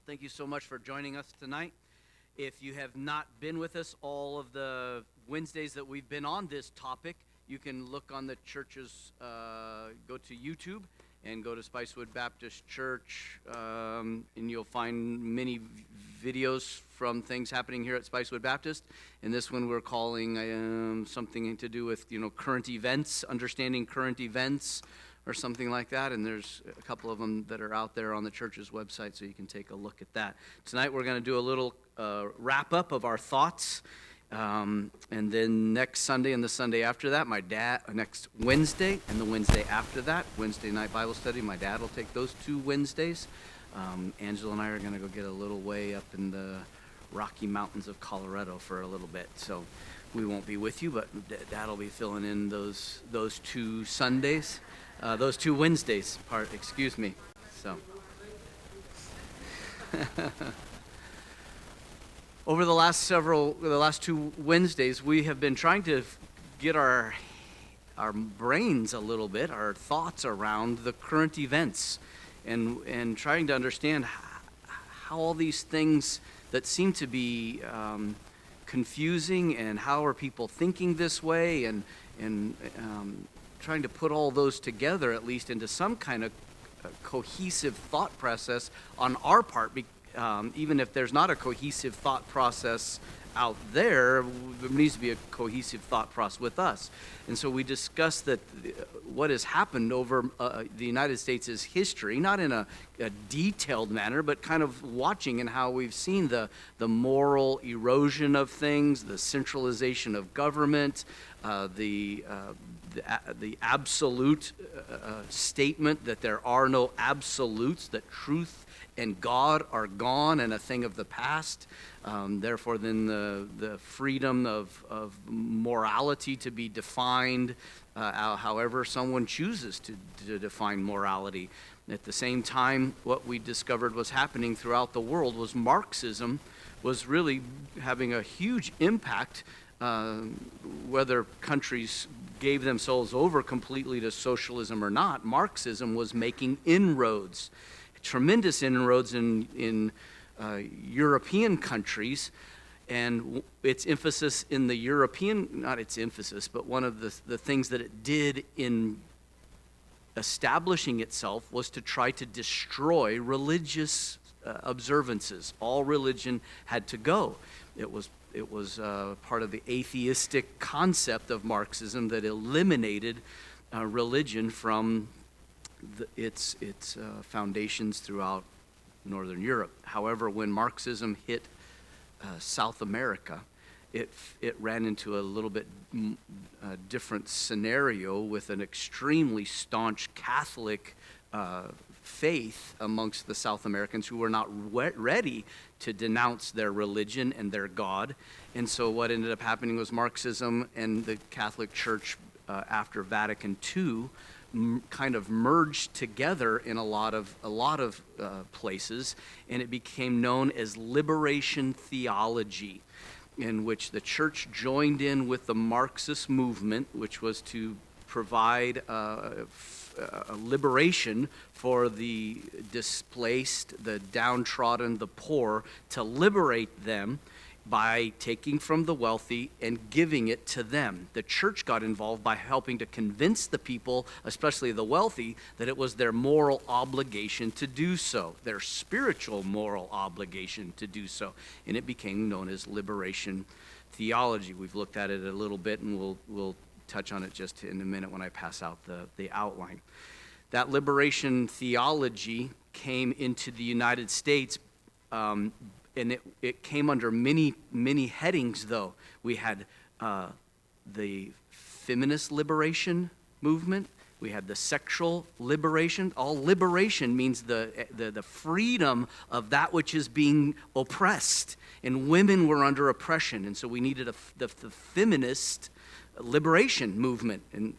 Thank you so much for joining us tonight. If you have not been with us all of the Wednesdays that we've been on this topic, you can look on the church's, go to YouTube and go to Spicewood Baptist Church, and you'll find many videos from things happening here at Spicewood Baptist. And this one we're calling something to do with, current events, understanding current events, or something like that, and there's a couple of them that are out there on the church's website, so you can take a look at that. Tonight we're going to do a little wrap-up of our thoughts, and then next Sunday and the Sunday after that, next Wednesday and the Wednesday after that, Wednesday night Bible study, my dad will take those 2 Wednesdays. Angela and I are going to go get a little way up in the Rocky Mountains of Colorado for a little bit, so we won't be with you, but Dad will be filling in those 2 Sundays. Those 2 Wednesdays, excuse me. So, over the last 2 Wednesdays, we have been trying to get our brains a little bit, our thoughts around the current events, and trying to understand how all these things that seem to be confusing, and how are people thinking this way, and trying to put all those together, at least into some kind of cohesive thought process on our part, even if there's not a cohesive thought process out there needs to be a cohesive thought process with us. And so we discussed that what has happened over the United States' history, not in a detailed manner, but kind of watching and how we've seen the moral erosion of things, the centralization of government, the absolute statement that there are no absolutes, that truth and God are gone and a thing of the past. Therefore, then the freedom of morality to be defined however someone chooses to define morality. At the same time, what we discovered was happening throughout the world was Marxism was really having a huge impact, whether countries gave themselves over completely to socialism or not. Marxism was making inroads, tremendous inroads in European countries, and its emphasis in the European, not its emphasis, but one of the things that it did in establishing itself was to try to destroy religious observances. All religion had to go. It was part of the atheistic concept of Marxism that eliminated religion from its foundations throughout Northern Europe. However, when Marxism hit South America, it ran into a little bit different scenario with an extremely staunch Catholic faith amongst the South Americans who were not ready to denounce their religion and their God. And so what ended up happening was Marxism and the Catholic Church after Vatican II kind of merged together in a lot of places, and it became known as liberation theology, in which the church joined in with the Marxist movement, which was to provide a liberation for the displaced, the downtrodden, the poor, to liberate them by taking from the wealthy and giving it to them. The church got involved by helping to convince the people, especially the wealthy, that it was their moral obligation to do so, their spiritual moral obligation to do so. And it became known as liberation theology. We've looked at it a little bit, and we'll touch on it just in a minute when I pass out the outline. That liberation theology came into the United States, and it came under many headings, though. We had the feminist liberation movement. We had the sexual liberation. All liberation means the freedom of that which is being oppressed, and women were under oppression, and so we needed the feminist liberation movement, and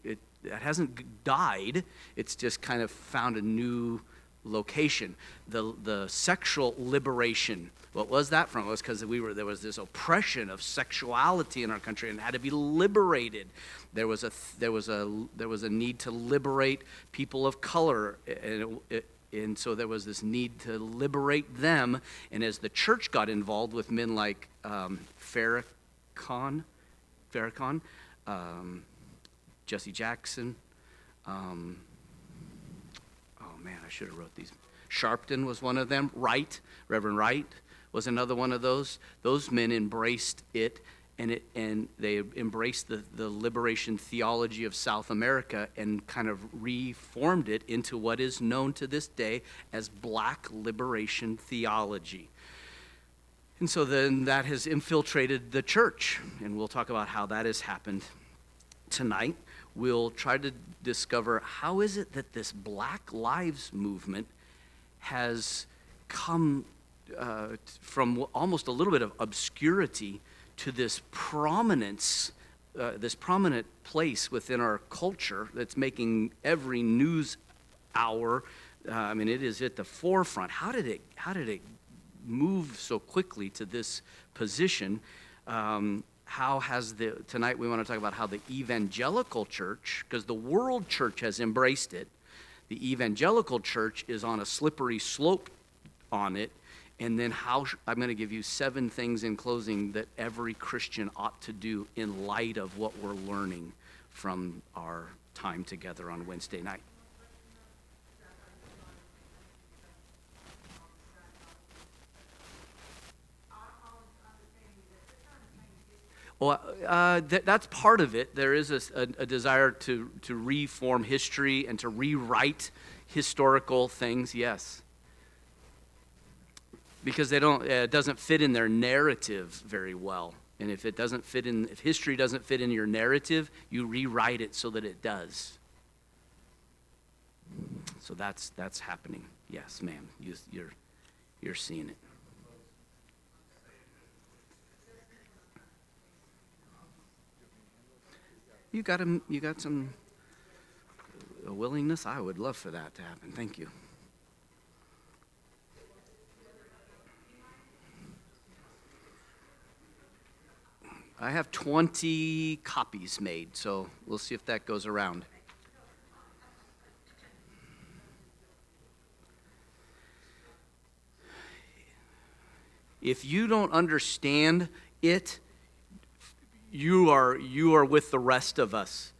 it hasn't died. It's just kind of found a new location. The sexual liberation. What was that from? It was because there was this oppression of sexuality in our country, and it had to be liberated. There was a need to liberate people of color, and And so there was this need to liberate them. And as the church got involved with men like Farrakhan, Jesse Jackson, oh man, I should have wrote these. Sharpton was one of them. Wright, Reverend Wright was another one of those. Those men embraced it, and they embraced the liberation theology of South America and kind of reformed it into what is known to this day as Black liberation theology. And so then that has infiltrated the church, and we'll talk about how that has happened tonight. We'll try to discover how is it that this Black Lives Movement has come from almost a little bit of obscurity to this prominence, this prominent place within our culture that's making every news hour. It is at the forefront. How did it move so quickly to this position? Tonight we want to talk about how the evangelical church, because the world church has embraced it, the evangelical church is on a slippery slope on it, and then I'm going to give you 7 things in closing that every Christian ought to do in light of what we're learning from our time together on Wednesday night. Well, that's part of it. There is a desire to reform history and to rewrite historical things, yes. Because it doesn't fit in their narrative very well. And if history doesn't fit in your narrative, you rewrite it so that it does. So that's happening. Yes, ma'am. You're seeing it. You got some willingness? I would love for that to happen. Thank you. I have 20 copies made, so we'll see if that goes around. If you don't understand it, you are with the rest of us.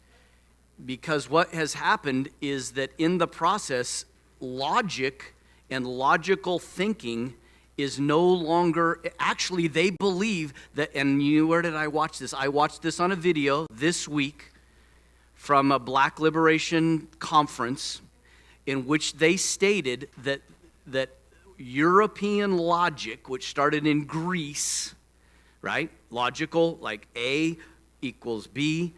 Because what has happened is that in the process, logic and logical thinking is no longer, actually they believe that, and where did I watch this? I watched this on a video this week from a Black Liberation Conference in which they stated that European logic, which started in Greece, right? Logical, like A equals B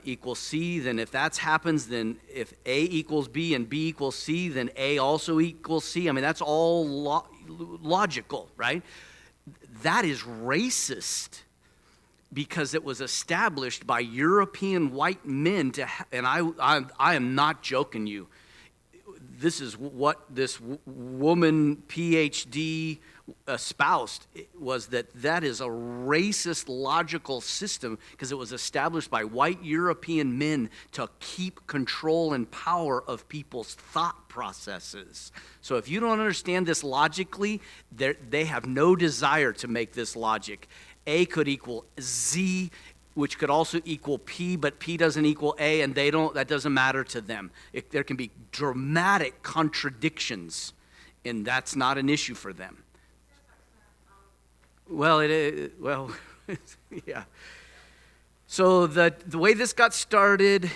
equals C, then if that happens, then if A equals B and B equals C, then A also equals C. That's all logical, right? That is racist because it was established by European white men and I am not joking you. This is what this woman PhD espoused, was that is a racist logical system because it was established by white European men to keep control and power of people's thought processes. So if you don't understand this logically, they have no desire to make this logic. A could equal Z, which could also equal P, but P doesn't equal A, and that doesn't matter to them. There can be dramatic contradictions, and that's not an issue for them. Well, yeah. So the way this got started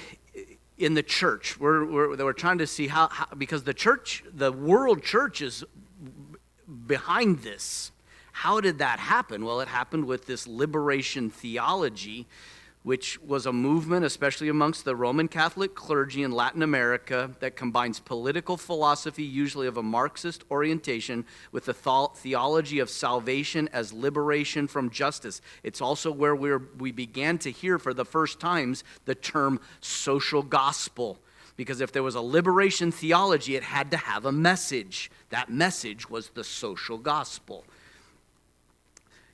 in the church, we're trying to see how because the world church is behind this. How did that happen? Well, it happened with this liberation theology, which was a movement, especially amongst the Roman Catholic clergy in Latin America, that combines political philosophy, usually of a Marxist orientation, with the theology of salvation as liberation from justice. It's also where we began to hear for the first times the term social gospel. Because if there was a liberation theology, it had to have a message. That message was the social gospel.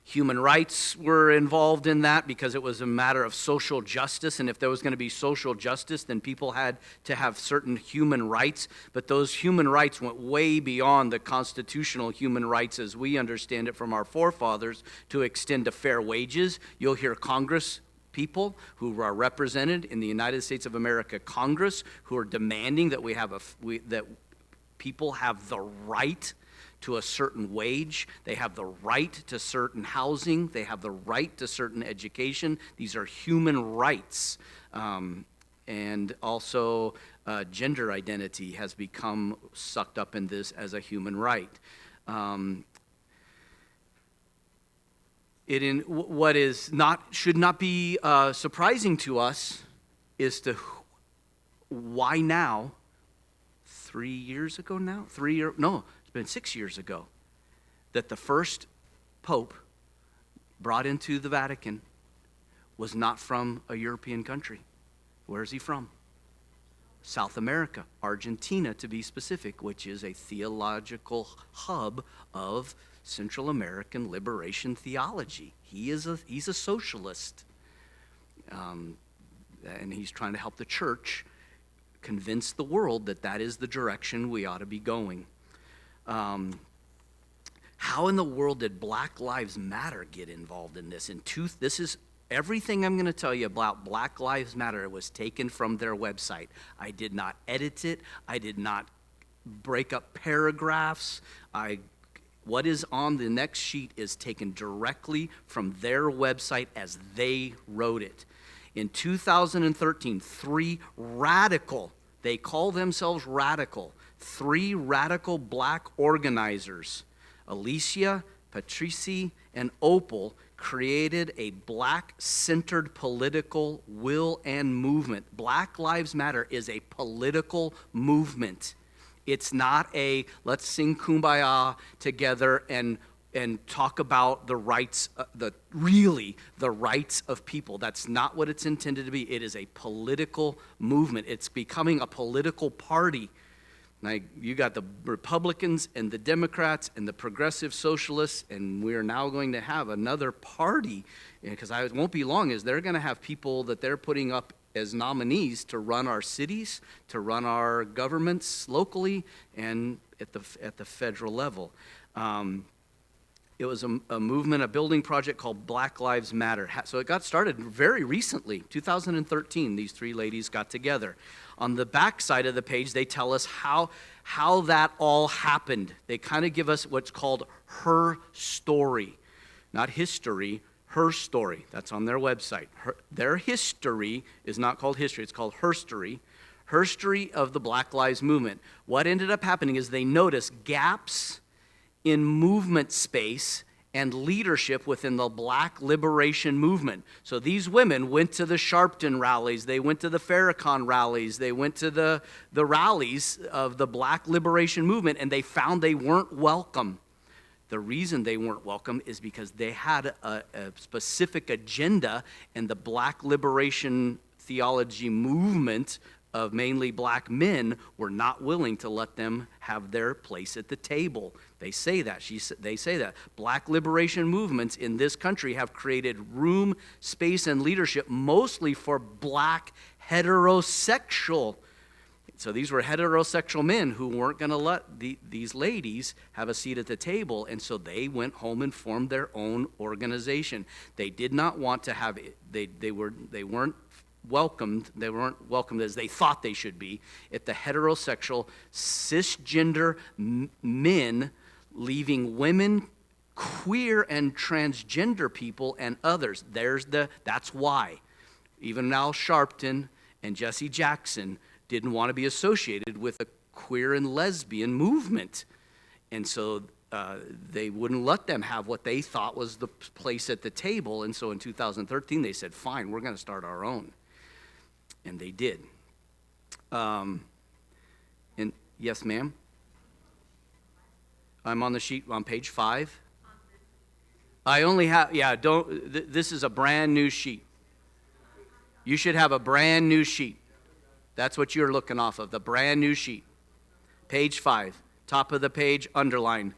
Human rights were involved in that because it was a matter of social justice, and if there was going to be social justice, then people had to have certain human rights, but those human rights went way beyond the constitutional human rights as we understand it from our forefathers to extend to fair wages. You'll hear Congress people who are represented in the United States of America Congress who are demanding that that people have the right to a certain wage, they have the right to certain housing, they have the right to certain education. These are human rights. And also gender identity has become sucked up in this as a human right. What should not be surprising to us is why now, 3 years ago now? It's been 6 years ago that the first pope brought into the Vatican was not from a European country. Where is he from? South America, Argentina to be specific, which is a theological hub of Central American liberation theology. He's a socialist, and he's trying to help the church convince the world that is the direction we ought to be going. How in the world did Black Lives Matter get involved in this? This is everything I'm going to tell you about Black Lives Matter. It was taken from their website. I did not edit it. I did not break up paragraphs. What is on the next sheet is taken directly from their website as they wrote it. In 2013, they call themselves radical, 3 radical black organizers, Alicia, Patrici, and Opal, created a black-centered political will and movement. Black Lives Matter is a political movement. It's not let's sing Kumbaya together and talk about the rights, the rights of people. That's not what it's intended to be. It is a political movement. It's becoming a political party. Now, you got the Republicans and the Democrats and the progressive socialists, and we are now going to have another party, because it won't be long, as they're going to have people that they're putting up as nominees to run our cities, to run our governments locally and at the federal level. It was a movement, a building project called Black Lives Matter. So it got started very recently, 2013. These 3 ladies got together. On the back side of the page, they tell us how that all happened. They kind of give us what's called her story. Not history, her story. That's on their website. Their history is not called history, it's called herstory. Herstory of the Black Lives Movement. What ended up happening is they noticed gaps in movement space and leadership within the Black liberation movement. So these women went to the Sharpton rallies, they went to the Farrakhan rallies, they went to the rallies of the Black liberation movement, and they found they weren't welcome. The reason they weren't welcome is because they had a specific agenda, and the Black liberation theology movement of mainly black men were not willing to let them have their place at the table. They say that. They say that. Black liberation movements in this country have created room, space, and leadership mostly for black heterosexual. So these were heterosexual men who weren't going to let these ladies have a seat at the table, and so they went home and formed their own organization. They did not want to have it. They weren't welcomed. They weren't welcomed as they thought they should be at the heterosexual cisgender men, leaving women, queer and transgender people, and others. That's why. Even Al Sharpton and Jesse Jackson didn't want to be associated with a queer and lesbian movement. And so they wouldn't let them have what they thought was the place at the table. And so in 2013, they said, fine, we're going to start our own. And they did. And yes, ma'am? I'm on the sheet on page 5. I only have, this is a brand new sheet. You should have a brand new sheet. That's what you're looking off of, the brand new sheet. Page 5, top of the page, underline.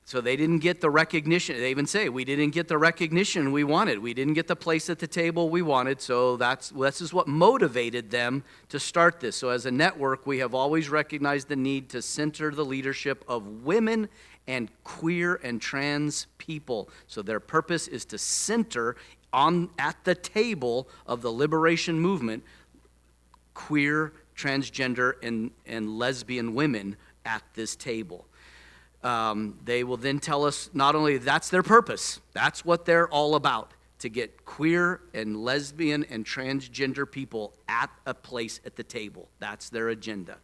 So they didn't get the recognition. They even say, we didn't get the recognition we wanted. We didn't get the place at the table we wanted. So this is what motivated them to start this. So as a network, we have always recognized the need to center the leadership of women and queer and trans people. So their purpose is to center at the table of the liberation movement queer, transgender, and lesbian women at this table. They will then tell us not only that's their purpose, that's what they're all about, to get queer and lesbian and transgender people at a place at the table. That's their agenda.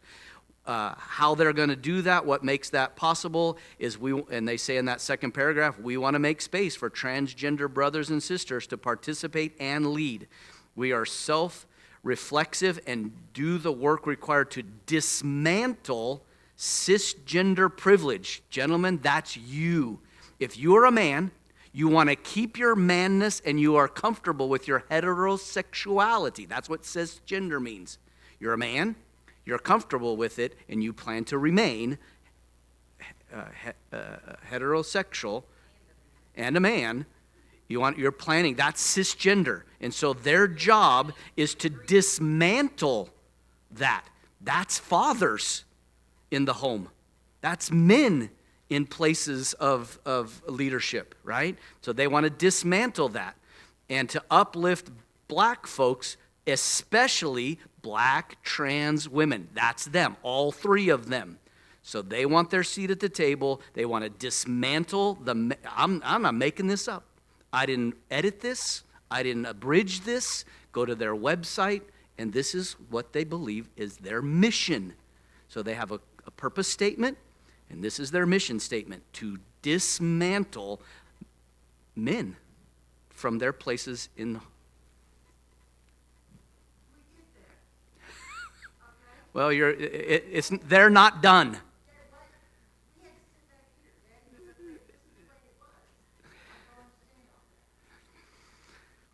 How they're going to do that, what makes that possible is and they say in that second paragraph, we want to make space for transgender brothers and sisters to participate and lead. We are self-reflexive and do the work required to dismantle cisgender privilege. Gentlemen, that's you. If you're a man, you want to keep your manness and you are comfortable with your heterosexuality. That's what cisgender means. You're a man, you're comfortable with it, and you plan to remain heterosexual and a man. You're planning, that's cisgender. And so their job is to dismantle that. That's fathers in the home. That's men in places of leadership, right? So they want to dismantle that and to uplift black folks, especially black trans women. That's them, all three of them. So they want their seat at the table. They want to dismantle I'm not making this up. I didn't edit this. I didn't abridge this. Go to their website, and this is what they believe is their mission. So they have a purpose statement, and this is their mission statement, to dismantle men from their places in. Well, they're not done.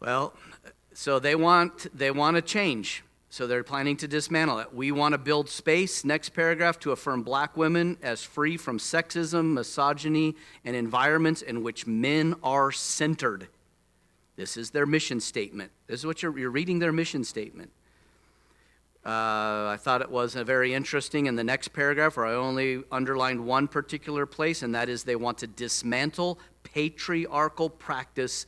Well, so they want to change. So they're planning to dismantle it. We want to build space, next paragraph, to affirm black women as free from sexism, misogyny, and environments in which men are centered. This is their mission statement. This is what you're reading their mission statement. I thought it was very interesting in the next paragraph where I only underlined one particular place, and that is they want to dismantle patriarchal practice.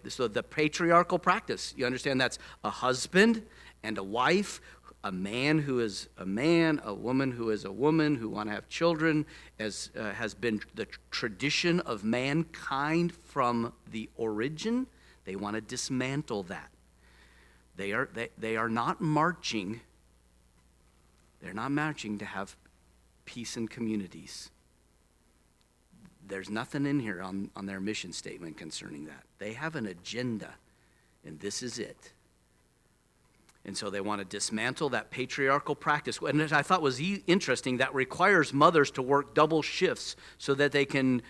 So the patriarchal practice, you understand, that's a husband and a wife, a man who is a man, a woman who is a woman, who want to have children, as has been the tradition of mankind from the origin. They want to dismantle that. They are not marching. They're not marching to have peace in communities. There's nothing in here on their mission statement concerning that. They have an agenda, and this is it. And so they want to dismantle that patriarchal practice. And I thought was interesting, that requires mothers to work double shifts so that they can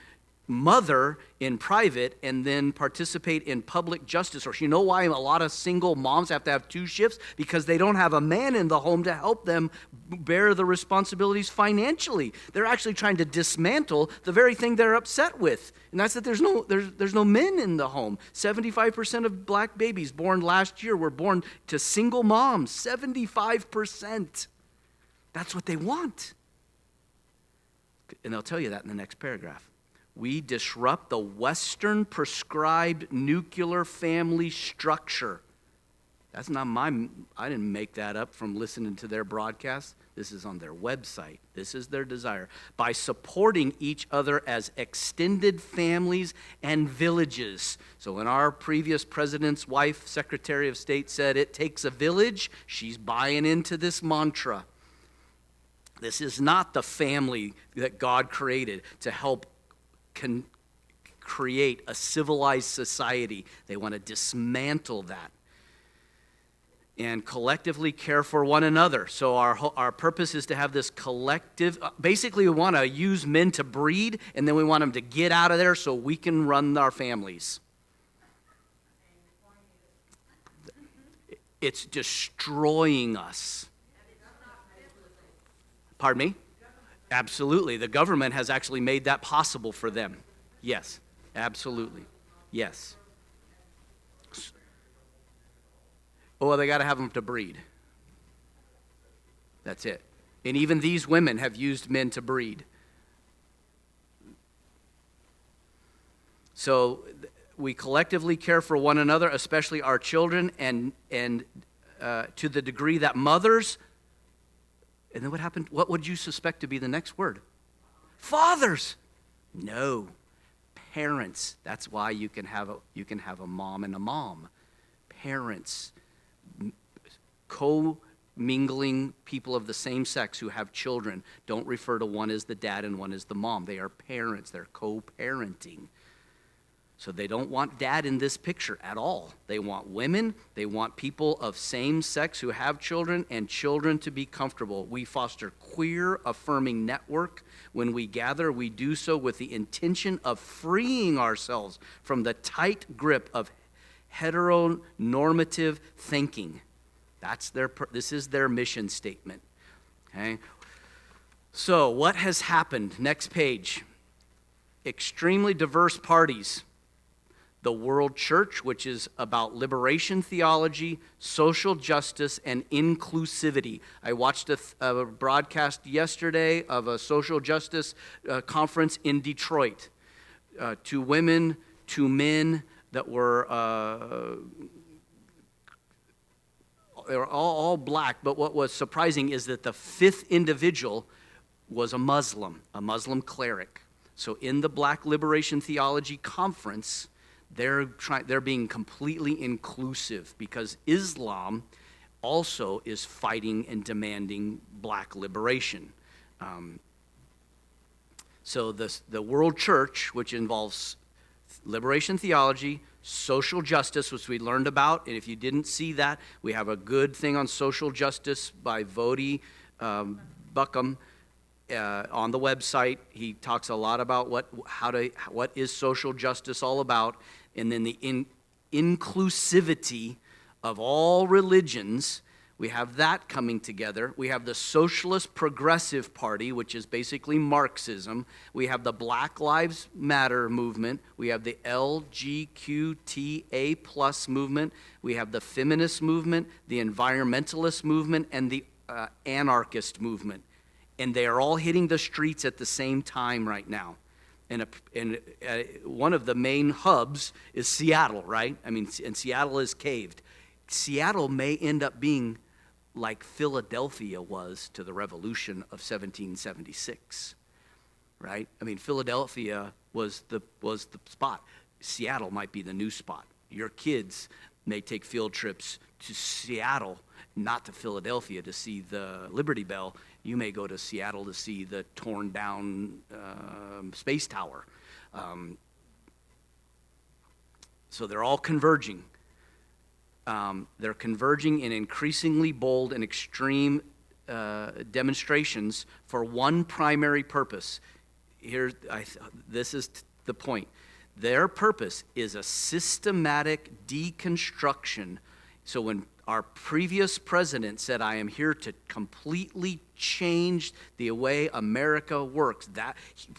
mother in private and then participate in public justice. Or you know why a lot of single moms have to have two shifts? Because they don't have a man in the home to help them bear the responsibilities financially. They're actually trying to dismantle the very thing they're upset with. And that's that there's no men in the home. 75% of black babies born last year were born to single moms. 75%. That's what they want. And they'll tell you that in the next paragraph. We disrupt the Western prescribed nuclear family structure. That's not I didn't make that up from listening to their broadcast. This is on their website. This is their desire. By supporting each other as extended families and villages. So when our previous president's wife, Secretary of State, said it takes a village, she's buying into this mantra. This is not the family that God created to help create a civilized society. They want to dismantle that and collectively care for one another. So our purpose is to have this collective, basically we want to use men to breed, and then we want them to get out of there so we can run our families. It's destroying us. Pardon me? Absolutely. The government has actually made that possible for them. Yes, absolutely. Yes. Well, they got to have them to breed. That's it. And even these women have used men to breed. So we collectively care for one another, especially our children, and to the degree that mothers, and then what happened? What would you suspect to be the next word? Fathers. No. Parents. That's why you can have a mom and a mom. Parents. Co-mingling people of the same sex who have children. Don't refer to one as the dad and one as the mom. They are parents. They're co-parenting. So they don't want dad in this picture at all. They want women, they want people of same sex who have children, and children to be comfortable. We foster queer affirming network. When we gather, we do so with the intention of freeing ourselves from the tight grip of heteronormative thinking. This is their mission statement. Okay? So what has happened? Next page. Extremely diverse parties. The World Church, which is about liberation theology, social justice, and inclusivity. I watched a broadcast yesterday of a social justice conference in Detroit. 2 women, 2 men that were they were all black, but what was surprising is that the 5th individual was a Muslim cleric. So in the Black Liberation Theology Conference, they're being completely inclusive because Islam also is fighting and demanding black liberation. So the World Church, which involves liberation theology, social justice, which we learned about, and if you didn't see that, we have a good thing on social justice by Vodi Buckham on the website. He talks a lot about what is social justice all about. And then the inclusivity of all religions, we have that coming together. We have the Socialist Progressive Party, which is basically Marxism. We have the Black Lives Matter movement. We have the LGBTQIA plus movement. We have the feminist movement, the environmentalist movement, and the anarchist movement. And they are all hitting the streets at the same time right now. And one of the main hubs is Seattle, right? I mean, and Seattle is caved. Seattle may end up being like Philadelphia was to the Revolution of 1776, right? I mean, Philadelphia was the spot. Seattle might be the new spot. Your kids may take field trips to Seattle, not to Philadelphia to see the Liberty Bell. You may go to Seattle to see the torn down space tower. So they're all converging. They're converging in increasingly bold and extreme demonstrations for one primary purpose. This is the point. Their purpose is a systematic deconstruction. So when our previous president said, I am here to completely change the way America works, that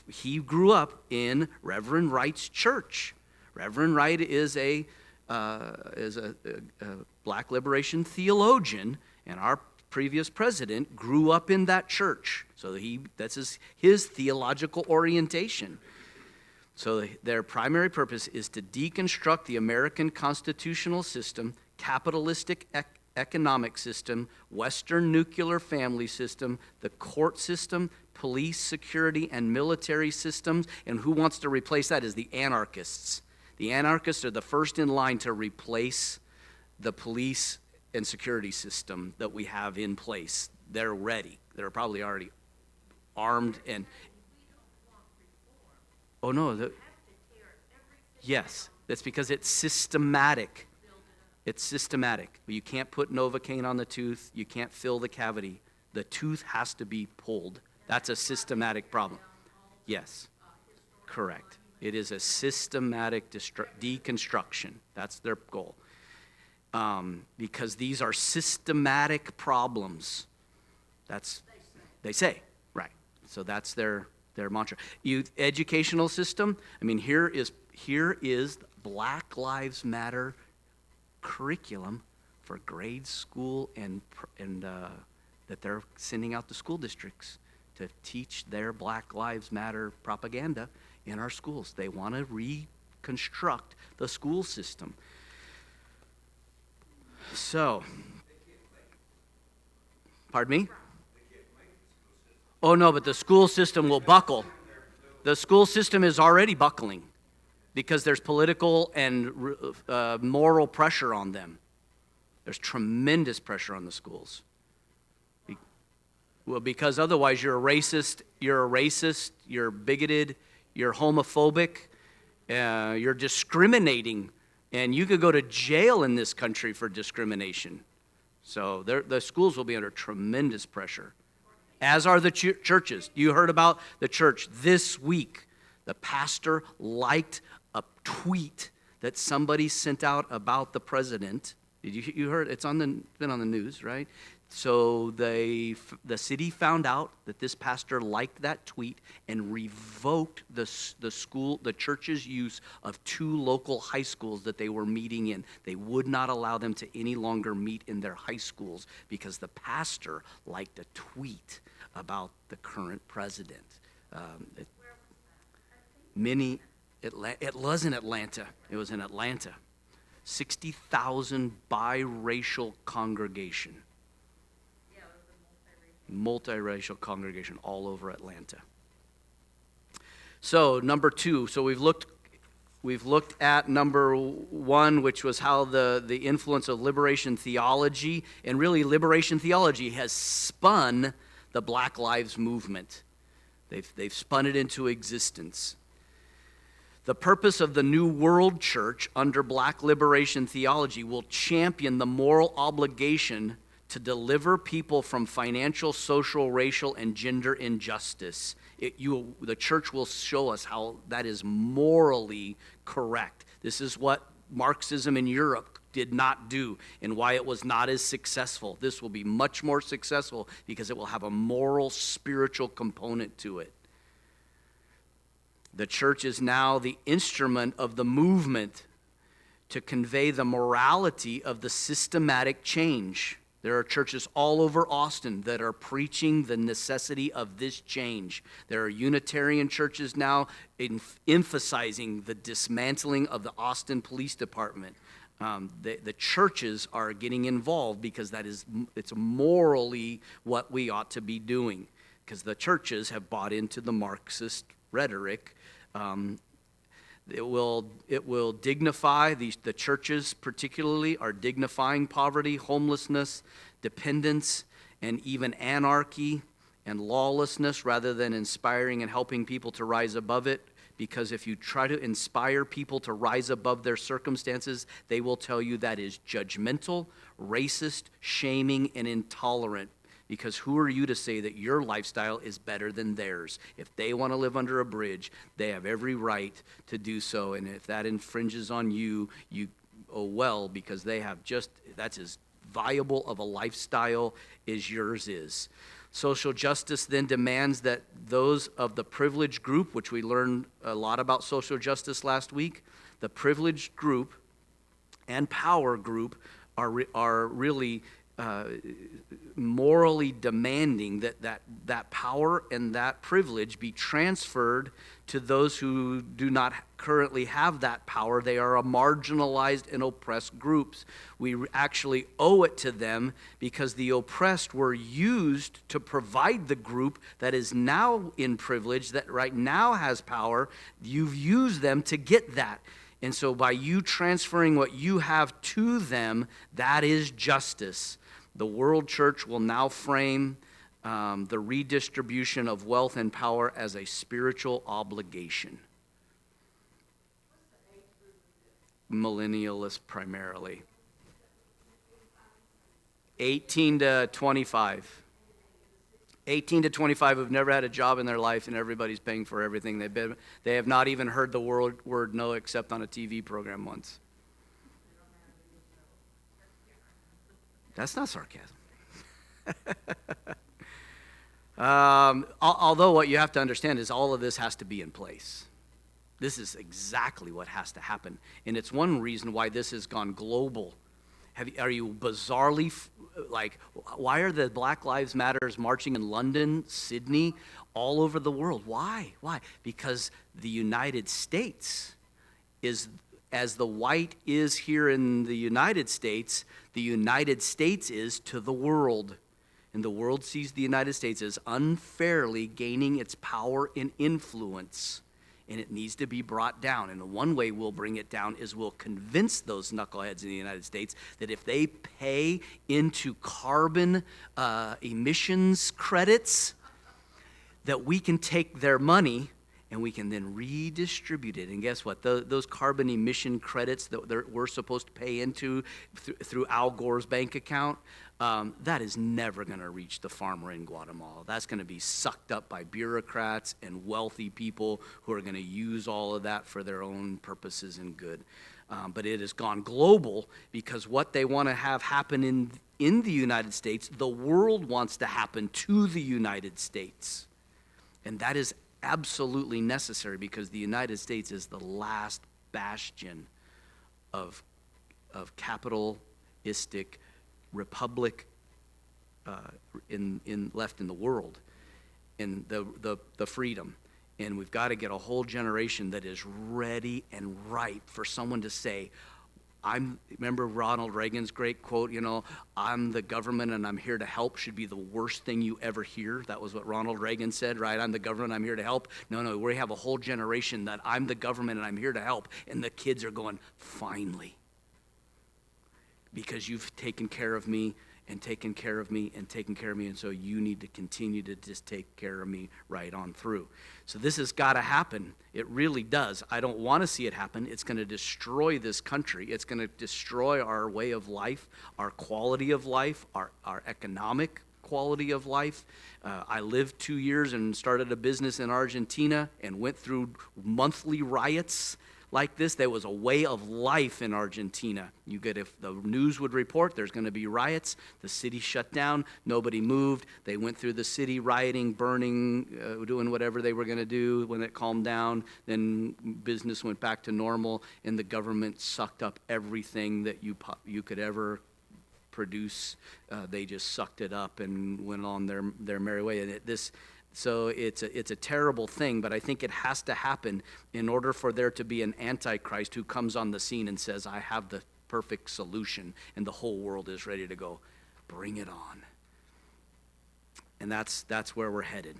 he grew up in Reverend Wright's church. Reverend Wright is a black liberation theologian, and our previous president grew up in that church. So that's his theological orientation. So their primary purpose is to deconstruct the American constitutional system, capitalistic economic system, Western nuclear family system, the court system, police, security, and military systems. And who wants to replace that is the anarchists. The anarchists are the first in line to replace the police and security system that we have in place. They're ready. They're probably already armed and... Oh, no. Yes, that's because it's systematic. It's systematic. But you can't put Novocaine on the tooth. You can't fill the cavity. The tooth has to be pulled. That's a systematic problem. Yes, correct. It is a systematic deconstruction. That's their goal. Because these are systematic problems. They say, right. So that's their mantra. Youth educational system, I mean, here is Black Lives Matter curriculum for grade school and that they're sending out to school districts to teach their Black Lives Matter propaganda in our schools. They want to reconstruct the school system. So, pardon me? Oh no, but the school system will buckle. The school system is already buckling because there's political and moral pressure on them. There's tremendous pressure on the schools. Well, because otherwise you're a racist, you're bigoted, you're homophobic, you're discriminating, and you could go to jail in this country for discrimination. So the schools will be under tremendous pressure, as are the churches. You heard about the church this week. The pastor liked a tweet that somebody sent out about the president. Did you heard? It's been on the news, right? So the city found out that this pastor liked that tweet and revoked the church's use of 2 local high schools that they were meeting in. They would not allow them to any longer meet in their high schools because the pastor liked a tweet about the current president. It was in Atlanta. It was in Atlanta. 60,000 biracial congregation. Multiracial congregation all over Atlanta. So number 2. So we've looked at number 1, which was how the influence of liberation theology, and really liberation theology has spun the Black Lives Movement. They've spun it into existence. The purpose of the New World Church under Black liberation theology will champion the moral obligation to deliver people from financial, social, racial, and gender injustice. The church will show us how that is morally correct. This is what Marxism in Europe did not do and why it was not as successful. This will be much more successful because it will have a moral, spiritual component to it. The church is now the instrument of the movement to convey the morality of the systematic change. There are churches all over Austin that are preaching the necessity of this change. There are Unitarian churches now emphasizing the dismantling of the Austin Police Department. The churches are getting involved because it's morally what we ought to be doing, because the churches have bought into the Marxist rhetoric. It will dignify, the churches particularly are dignifying poverty, homelessness, dependence, and even anarchy and lawlessness rather than inspiring and helping people to rise above it. Because if you try to inspire people to rise above their circumstances, they will tell you that is judgmental, racist, shaming, and intolerant. Because who are you to say that your lifestyle is better than theirs? If they want to live under a bridge, they have every right to do so. And if that infringes on you, because that's as viable of a lifestyle as yours is. Social justice then demands that those of the privileged group, which we learned a lot about social justice last week, the privileged group and power group are really morally demanding that power and that privilege be transferred to those who do not currently have that power. They are a marginalized and oppressed groups. We actually owe it to them because the oppressed were used to provide the group that is now in privilege, that right now has power. You've used them to get that. And so by you transferring what you have to them, that is justice. The world church will now frame the redistribution of wealth and power as a spiritual obligation. Millennialists primarily. 18 to 25. 18 to 25 who've never had a job in their life and everybody's paying for everything. They have not even heard the word no except on a TV program once. That's not sarcasm. Although what you have to understand is all of this has to be in place. This is exactly what has to happen. And it's one reason why this has gone global. Are you bizarrely, why are the Black Lives Matters marching in London, Sydney, all over the world? Why? Because the United States is, as the white is here in the United States is to the world. And the world sees the United States as unfairly gaining its power and influence. And it needs to be brought down. And the one way we'll bring it down is we'll convince those knuckleheads in the United States that if they pay into carbon emissions credits, that we can take their money and we can then redistribute it. And guess what? Those carbon emission credits that we're supposed to pay into through Al Gore's bank account, that is never going to reach the farmer in Guatemala. That's going to be sucked up by bureaucrats and wealthy people who are going to use all of that for their own purposes and good. But it has gone global because what they want to have happen in the United States, the world wants to happen to the United States. And that is absolutely necessary because the United States is the last bastion of capitalistic republic left in the world, in the freedom. And we've got to get a whole generation that is ready and ripe for someone to say, remember Ronald Reagan's great quote, I'm the government and I'm here to help should be the worst thing you ever hear. That was what Ronald Reagan said, right? I'm the government, I'm here to help. No, we have a whole generation that I'm the government and I'm here to help. And the kids are going, finally. Because you've taken care of me and taken care of me and taken care of me, and so you need to continue to just take care of me right on through. So this has got to happen. It really does. I don't want to see it happen. It's going to destroy this country. It's going to destroy our way of life, our quality of life, our economic quality of life. I lived 2 years and started a business in Argentina and went through monthly riots like this. There was a way of life in Argentina. If the news would report there's going to be riots, the city shut down, nobody moved. They went through the city rioting, burning, doing whatever they were going to do. When it calmed down, then business went back to normal, and the government sucked up everything that you could ever produce. They just sucked it up and went on their merry way. And So it's a terrible thing, but I think it has to happen in order for there to be an antichrist who comes on the scene and says, I have the perfect solution, and the whole world is ready to go, bring it on. And that's where we're headed.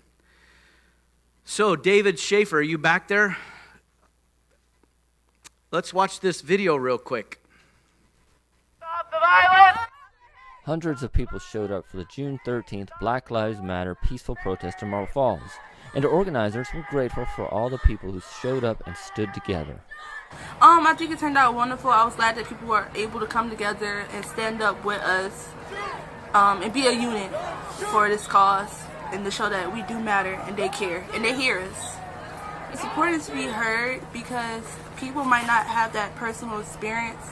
So David Schaefer, are you back there? Let's watch this video real quick. Stop the violence! Hundreds of people showed up for the June 13th Black Lives Matter peaceful protest in Marble Falls, and the organizers were grateful for all the people who showed up and stood together. I think it turned out wonderful. I was glad that people were able to come together and stand up with us and be a unit for this cause and to show that we do matter and they care and they hear us. It's important to be heard because people might not have that personal experience,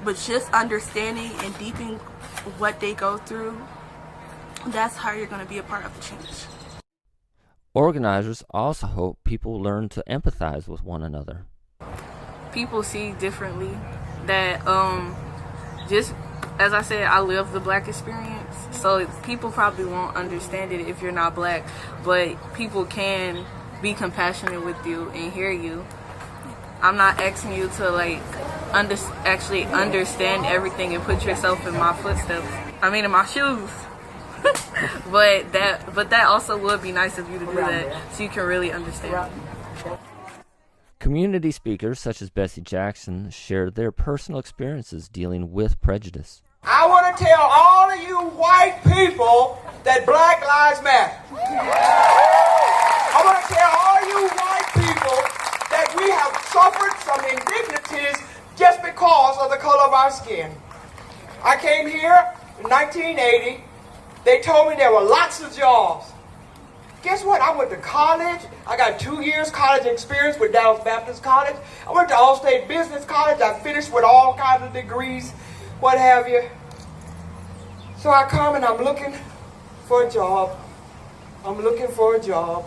but just understanding and deepening what they go through, that's how you're going to be a part of the change. Organizers also hope people learn to empathize with one another. People see differently that just as I said, I live the black experience, so people probably won't understand it if you're not black, but people can be compassionate with you and hear you. I'm not asking you to actually understand everything and put yourself in my footsteps. In my shoes. but that also would be nice of you to do that so you can really understand. Community speakers such as Bessie Jackson shared their personal experiences dealing with prejudice. I want to tell all of you white people that Black Lives Matter. I want to tell all you white people that we have suffered some indignities just because of the color of our skin. I came here in 1980. They told me there were lots of jobs. Guess what? I went to college. I got 2 years college experience with Dallas Baptist College. I went to Allstate Business College. I finished with all kinds of degrees, what have you. So I come and I'm looking for a job. I'm looking for a job.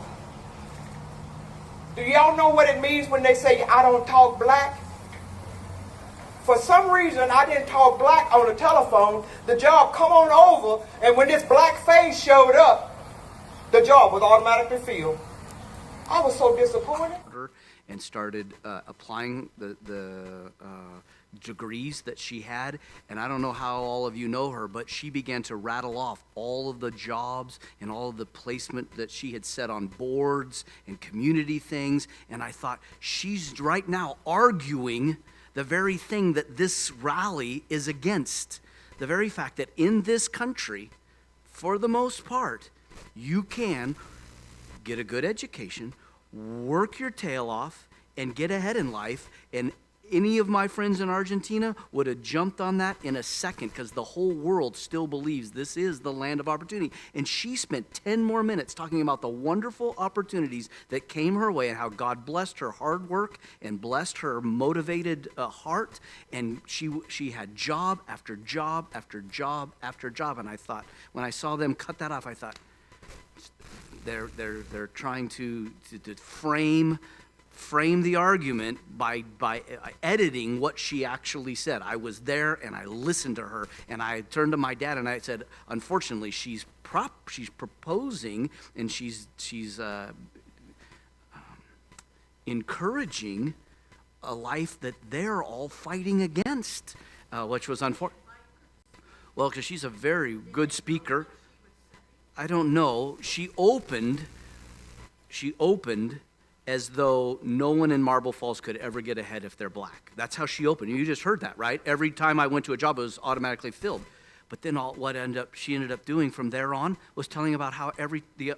Do y'all know what it means when they say I don't talk black? For some reason, I didn't talk black on the telephone. The job come on over, and when this black face showed up, the job was automatically filled. I was so disappointed. And started applying the degrees that she had. And I don't know how all of you know her, but she began to rattle off all of the jobs and all of the placement that she had set on boards and community things. And I thought, she's right now arguing the very thing that this rally is against. The very fact that in this country, for the most part, you can get a good education, work your tail off, and get ahead in life. And any of my friends in Argentina would have jumped on that in a second, because the whole world still believes this is the land of opportunity. And she spent 10 more minutes talking about the wonderful opportunities that came her way and how God blessed her hard work and blessed her motivated heart. And she had job after job after job after job. And I thought, when I saw them cut that off, I thought, they're trying to frame the argument by editing what she actually said. I was there and I listened to her, and I turned to my dad and I said, unfortunately, she's proposing and she's encouraging a life that they're all fighting against, which was unfortunate. Well, because she's a very good speaker. I don't know. She opened as though no one in Marble Falls could ever get ahead if they're black. That's how she opened. You just heard that, right? Every time I went to a job, it was automatically filled. But then she ended up doing from there on was telling about how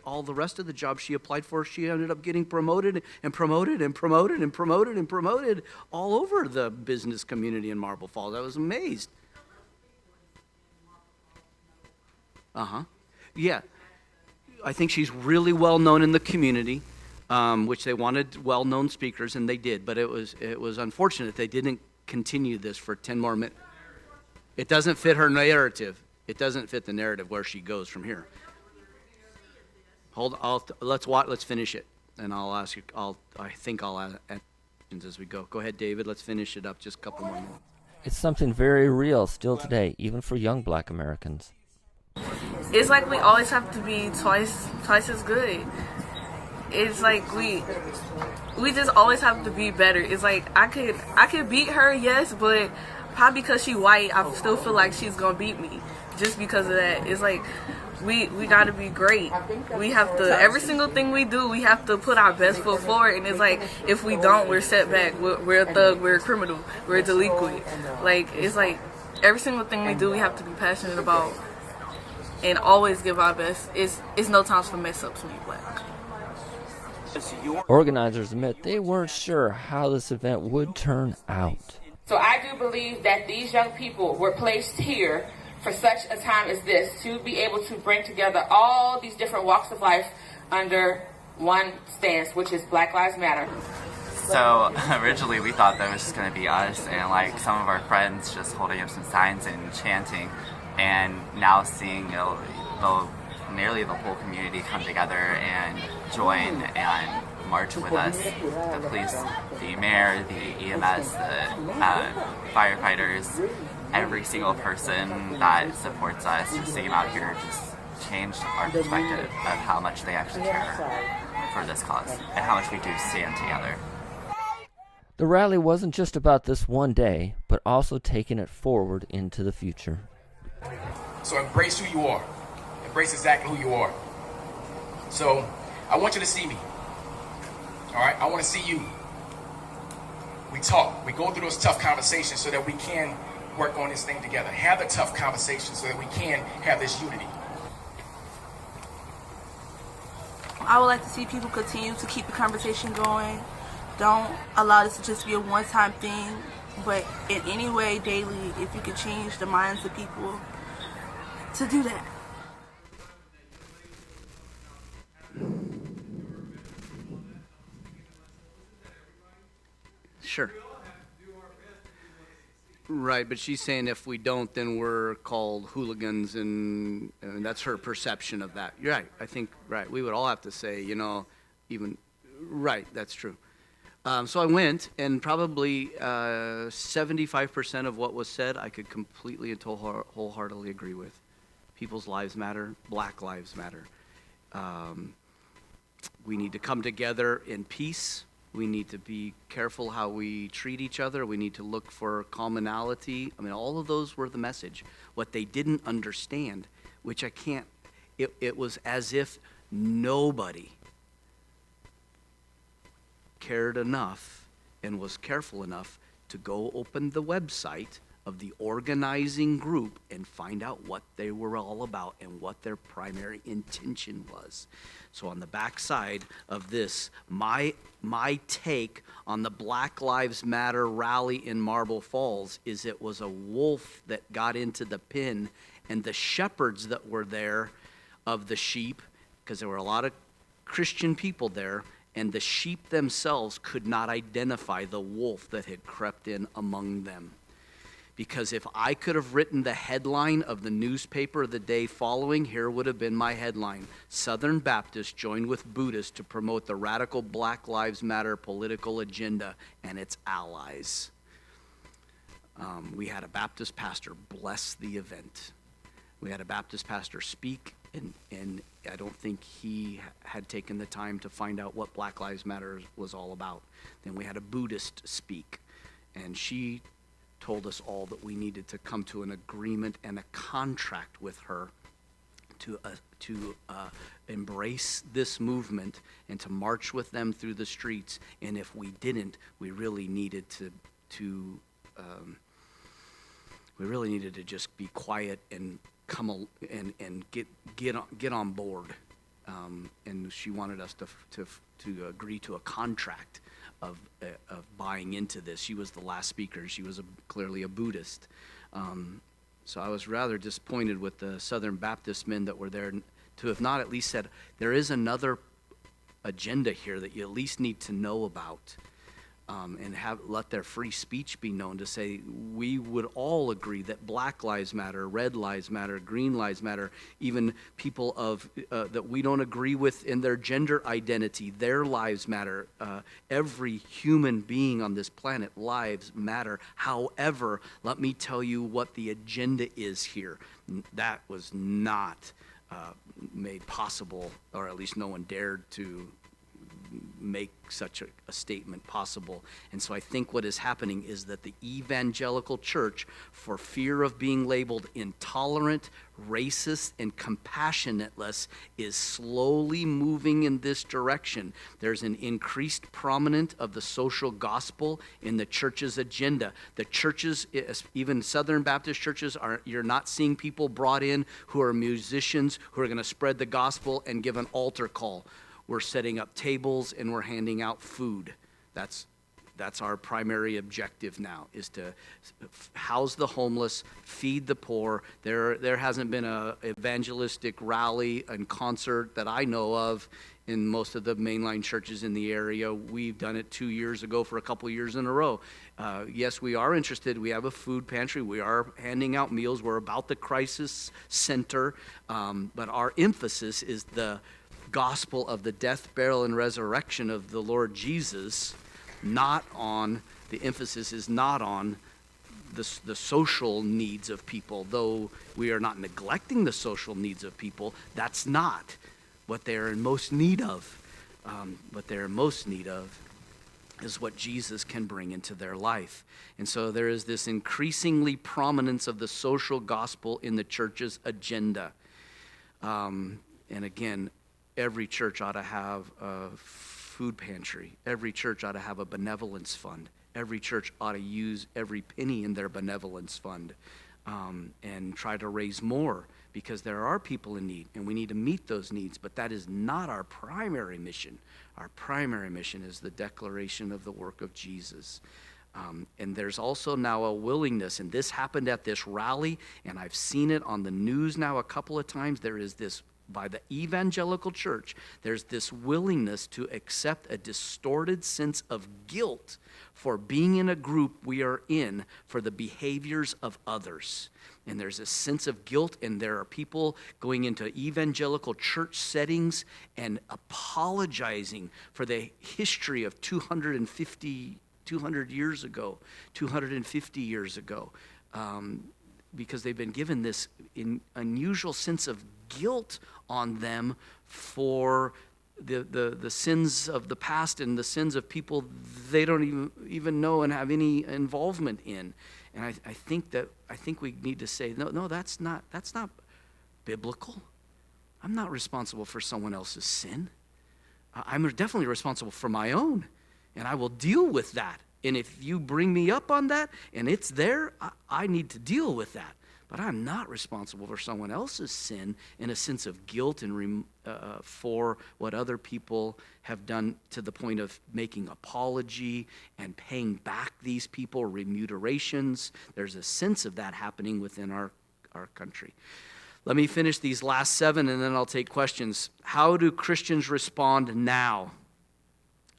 all the rest of the jobs she applied for, she ended up getting promoted and promoted and promoted and promoted and promoted all over the business community in Marble Falls. I was amazed. Yeah. I think she's really well known in the community, which they wanted well-known speakers, and they did. But it was unfortunate they didn't continue this for 10 more minutes. It doesn't fit her narrative. It doesn't fit the narrative where she goes from here. Let's finish it, and I'll ask you. I think I'll ask questions as we go. Go ahead, David. Let's finish it up. Just a couple more minutes. It's something very real still today, even for young black Americans. It's like we always have to be twice as good. It's like we just always have to be better. It's like I could beat her, yes, but probably because she white, I still feel like she's gonna beat me just because of that. It's like we gotta be great. We have to, every single thing we do, we have to put our best foot forward. And it's like, if we don't, we're set back. We're a thug. We're a criminal. We're a delinquent. Like, it's like every single thing we do, we have to be passionate about and always give our best. It's no time for mess ups when you're black. Organizers admit they weren't sure how this event would turn out. So I do believe that these young people were placed here for such a time as this, to be able to bring together all these different walks of life under one stance, which is Black Lives Matter. So originally we thought that it was just going to be us and like some of our friends just holding up some signs and chanting, and now seeing nearly the whole community come together and join and march with us. The police, the mayor, the EMS, the firefighters, every single person that supports us just came out here just changed our perspective of how much they actually care for this cause and how much we do stand together. The rally wasn't just about this one day, but also taking it forward into the future. So embrace who you are. Embrace exactly who you are. So I want you to see me. All right? I want to see you. We talk. We go through those tough conversations so that we can work on this thing together. Have the tough conversations so that we can have this unity. I would like to see people continue to keep the conversation going. Don't allow this to just be a one-time thing, but in any way, daily, if you could change the minds of people to do that. Sure. Right, but she's saying if we don't, then we're called hooligans, and that's her perception of that. You're right, I think, right, we would all have to say, even, right, that's true. So I went, and probably 75% of what was said I could completely and wholeheartedly agree with. People's lives matter, Black lives matter. We need to come together in peace. We need to be careful how we treat each other. We need to look for commonality. I mean, all of those were the message. What they didn't understand, which I can't, it was as if nobody cared enough and was careful enough to go open the website of the organizing group and find out what they were all about and what their primary intention was. So on the backside of this, my take on the Black Lives Matter rally in Marble Falls is it was a wolf that got into the pen, and the shepherds that were there of the sheep, because there were a lot of Christian people there, and the sheep themselves could not identify the wolf that had crept in among them. Because if I could have written the headline of the newspaper the day following, here would have been my headline: Southern Baptists join with Buddhists to promote the radical Black Lives Matter political agenda and its allies. We had a Baptist pastor bless the event. We had a Baptist pastor speak, and I don't think he had taken the time to find out what Black Lives Matter was all about. Then we had a Buddhist speak, and she told us all that we needed to come to an agreement and a contract with her to embrace this movement and to march with them through the streets. And if we didn't, we really needed to just be quiet and come and get on board. And she wanted us to agree to a contract of buying into this. She was the last speaker. She was clearly a Buddhist. So I was rather disappointed with the Southern Baptist men that were there to have not at least said, there is another agenda here that you at least need to know about, and let their free speech be known to say, we would all agree that Black Lives Matter, Red Lives Matter, Green Lives Matter, even people of that we don't agree with in their gender identity, their lives matter. Every human being on this planet, lives matter. However, let me tell you what the agenda is here. That was not made possible, or at least no one dared to make such a statement possible. And so I think what is happening is that the evangelical church, for fear of being labeled intolerant, racist, and compassionateless, is slowly moving in this direction. There's an increased prominence of the social gospel in the church's agenda. The churches, even Southern Baptist churches, you're not seeing people brought in who are musicians who are going to spread the gospel and give an altar call. We're setting up tables and we're handing out food. That's our primary objective now, is to house the homeless, feed the poor. There hasn't been a evangelistic rally and concert that I know of in most of the mainline churches in the area. We've done it 2 years ago for a couple years in a row. Yes, we are interested. We have a food pantry. We are handing out meals. We're about the crisis center. But our emphasis is the gospel of the death, burial, and resurrection of the Lord Jesus. The emphasis is not on the social needs of people, though we are not neglecting the social needs of people. That's not what they're in most need of. What they're in most need of is what Jesus can bring into their life. And so there is this increasingly prominence of the social gospel in the church's agenda. And again, every church ought to have a food pantry. Every church ought to have a benevolence fund. Every church ought to use every penny in their benevolence fund and try to raise more, because there are people in need and we need to meet those needs. But that is not our primary mission. Our primary mission is the declaration of the work of Jesus. And there's also now a willingness, and this happened at this rally, and I've seen it on the news now a couple of times. There is this by the evangelical church, there's this willingness to accept a distorted sense of guilt for being in a group we are in for the behaviors of others. And there's a sense of guilt, and there are people going into evangelical church settings and apologizing for the history of 200 years ago, 250 years ago, because they've been given this unusual sense of guilt on them for the sins of the past and the sins of people they don't even know and have any involvement in. And I think we need to say, no, that's not biblical. I'm not responsible for someone else's sin. I'm definitely responsible for my own, and I will deal with that. And if you bring me up on that and it's there, I need to deal with that. But I'm not responsible for someone else's sin in a sense of guilt and for what other people have done, to the point of making apology and paying back these people remunerations. There's a sense of that happening within our country. Let me finish these last 7 and then I'll take questions. How do Christians respond now?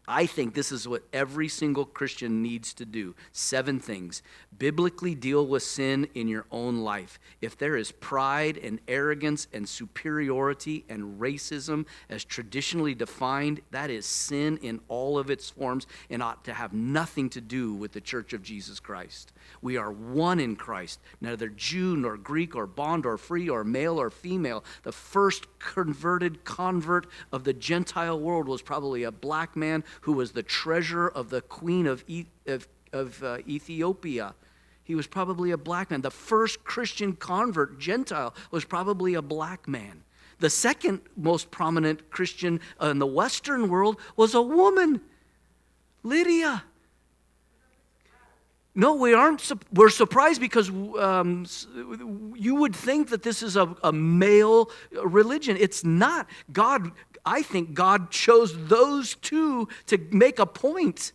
I think this is what every single Christian needs to do. 7 things. Biblically deal with sin in your own life. If there is pride and arrogance and superiority and racism as traditionally defined, that is sin in all of its forms and ought to have nothing to do with the Church of Jesus Christ. We are one in Christ, neither Jew nor Greek or bond or free or male or female. The first convert of the Gentile world was probably a black man who was the treasurer of the queen of Ethiopia. He was probably a black man. The first Christian convert, Gentile, was probably a black man. The second most prominent Christian in the Western world was a woman, Lydia. No, we aren't. We're surprised because you would think that this is a male religion. It's not. I think God chose those two to make a point.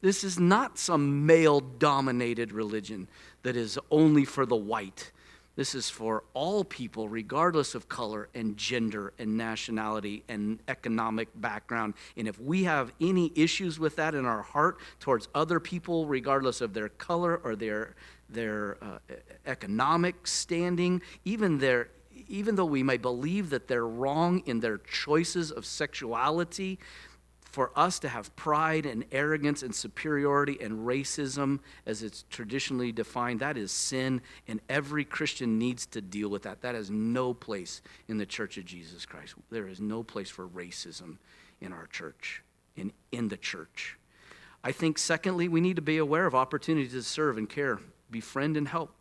This is not some male-dominated religion that is only for the white. This is for all people, regardless of color and gender and nationality and economic background. And if we have any issues with that in our heart towards other people, regardless of their color or their economic standing, even though we may believe that they're wrong in their choices of sexuality, for us to have pride and arrogance and superiority and racism as it's traditionally defined, that is sin, and every Christian needs to deal with that. That has no place in the Church of Jesus Christ. There is no place for racism in our church, in the church. I think, secondly, we need to be aware of opportunities to serve and care, befriend and help,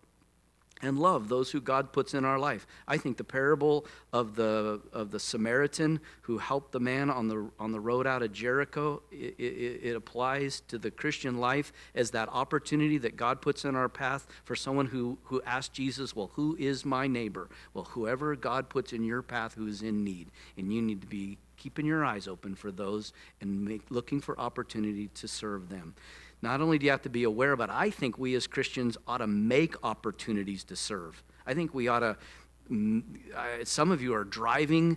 and love those who God puts in our life. I think the parable of the Samaritan who helped the man on the road out of Jericho, it applies to the Christian life as that opportunity that God puts in our path for someone who asked Jesus, well, who is my neighbor? Well, whoever God puts in your path who is in need, and you need to be keeping your eyes open for those and looking for opportunity to serve them. Not only do you have to be aware, but I think we as Christians ought to make opportunities to serve. I think we ought to, some of you are driving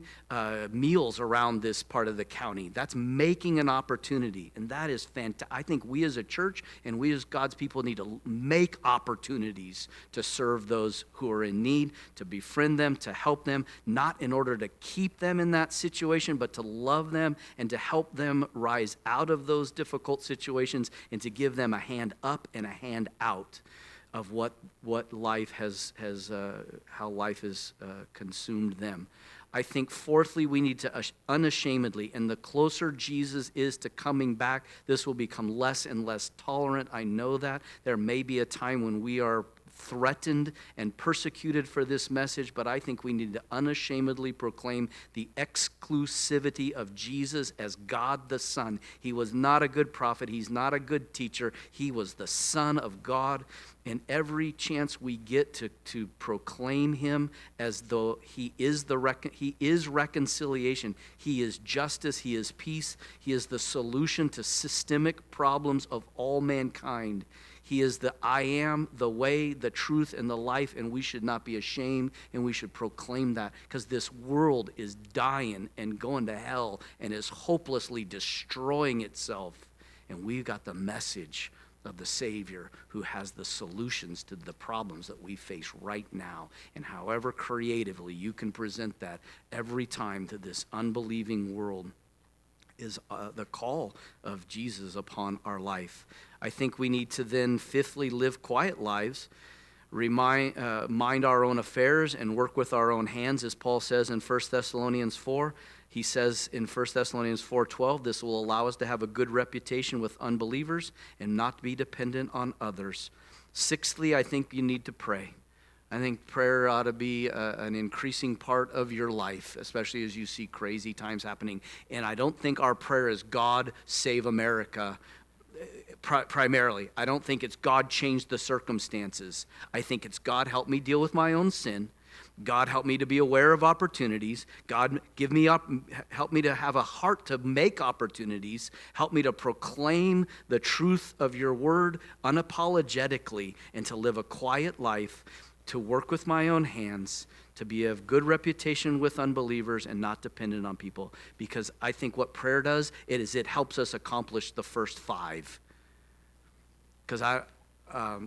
meals around this part of the county. That's making an opportunity, and that is fantastic. I think we as a church and we as God's people need to make opportunities to serve those who are in need, to befriend them, to help them, not in order to keep them in that situation, but to love them and to help them rise out of those difficult situations and to give them a hand up and a hand out of what life has how life has consumed them. I think, fourthly, we need to unashamedly, and the closer Jesus is to coming back, this will become less and less tolerant. I know that. There may be a time when we are threatened and persecuted for this message, but I think we need to unashamedly proclaim the exclusivity of Jesus as God the Son. He was not a good prophet. He's not a good teacher. He was the Son of God. And every chance we get to proclaim him as though he is reconciliation. He is justice. He is peace. He is the solution to systemic problems of all mankind. He is the I am, the way, the truth, and the life, and we should not be ashamed, and we should proclaim that, because this world is dying and going to hell and is hopelessly destroying itself. And we've got the message of the Savior who has the solutions to the problems that we face right now. And however creatively you can present that every time to this unbelieving world is the call of Jesus upon our life. I think we need to then, fifthly, live quiet lives, mind our own affairs, and work with our own hands, as Paul says in 1 Thessalonians 4. He says in 1 Thessalonians 4:12, this will allow us to have a good reputation with unbelievers and not be dependent on others. Sixthly, I think you need to pray. I think prayer ought to be an increasing part of your life, especially as you see crazy times happening. And I don't think our prayer is God save America primarily. I don't think it's God change the circumstances. I think it's God help me deal with my own sin. God, help me to be aware of opportunities. God, help me to have a heart to make opportunities. Help me to proclaim the truth of your word unapologetically and to live a quiet life, to work with my own hands, to be of good reputation with unbelievers and not dependent on people. Because I think what prayer does, it helps us accomplish the first five. Because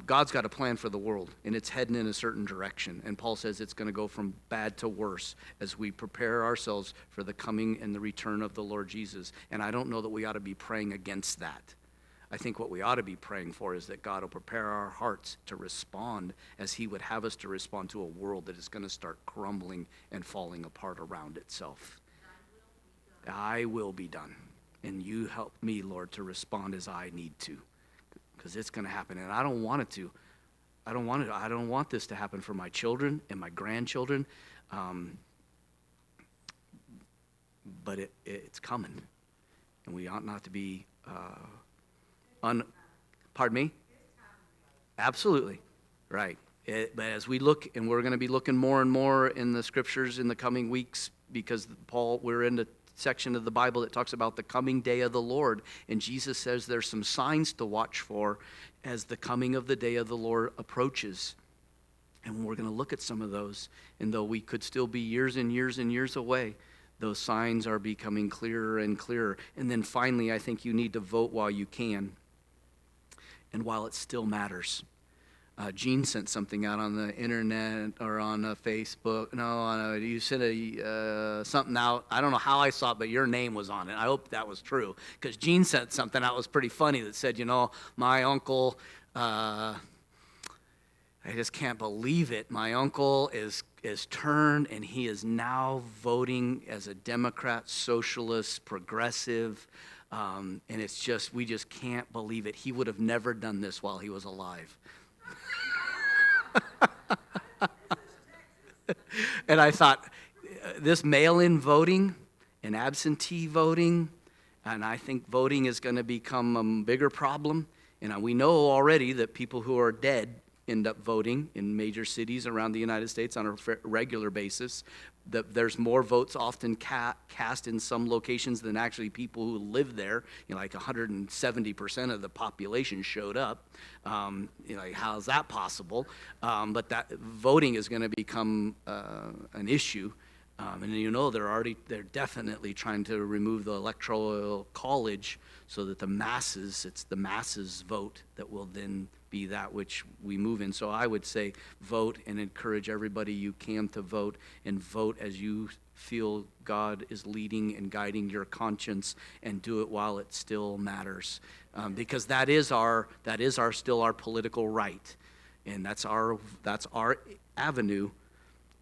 God's got a plan for the world, and it's heading in a certain direction. And Paul says it's going to go from bad to worse as we prepare ourselves for the coming and the return of the Lord Jesus. And I don't know that we ought to be praying against that. I think what we ought to be praying for is that God will prepare our hearts to respond as he would have us to respond to a world that is going to start crumbling and falling apart around itself. I will be done. And you help me, Lord, to respond as I need to. Because it's going to happen, and I don't want it to. I don't want this to happen for my children and my grandchildren. But it's coming, and we ought not to be. Pardon me? Absolutely, right. But as we look, and we're going to be looking more and more in the scriptures in the coming weeks, because we're in the section of the Bible that talks about the coming day of the Lord, and Jesus says there's some signs to watch for as the coming of the day of the Lord approaches. And we're going to look at some of those, and though we could still be years and years and years away, those signs are becoming clearer and clearer. And then finally, I think you need to vote while you can and while it still matters. Gene sent something out on the internet or on Facebook. No, you sent something out. I don't know how I saw it, but your name was on it. I hope that was true, because Gene sent something out that was pretty funny that said, my uncle, I just can't believe it. My uncle is turned, and he is now voting as a Democrat, socialist, progressive, and it's just, we just can't believe it. He would have never done this while he was alive. And I thought, this mail-in voting and absentee voting, and I think voting is going to become a bigger problem. And we know already that people who are dead end up voting in major cities around the United States on a regular basis. There's more votes often cast in some locations than actually people who live there. Like 170% of the population showed up. How's that possible? But that voting is going to become an issue. And they're definitely trying to remove the electoral college so that it's the masses vote that will then be that which we move in. So I would say vote and encourage everybody you can to vote, and vote as you feel God is leading and guiding your conscience, and do it while it still matters. Because that is still our political right. And that's our avenue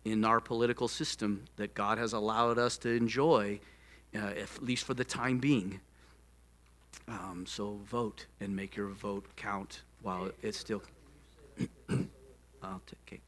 in our political system that God has allowed us to enjoy, at least for the time being. So vote and make your vote count while it's still. I'll take.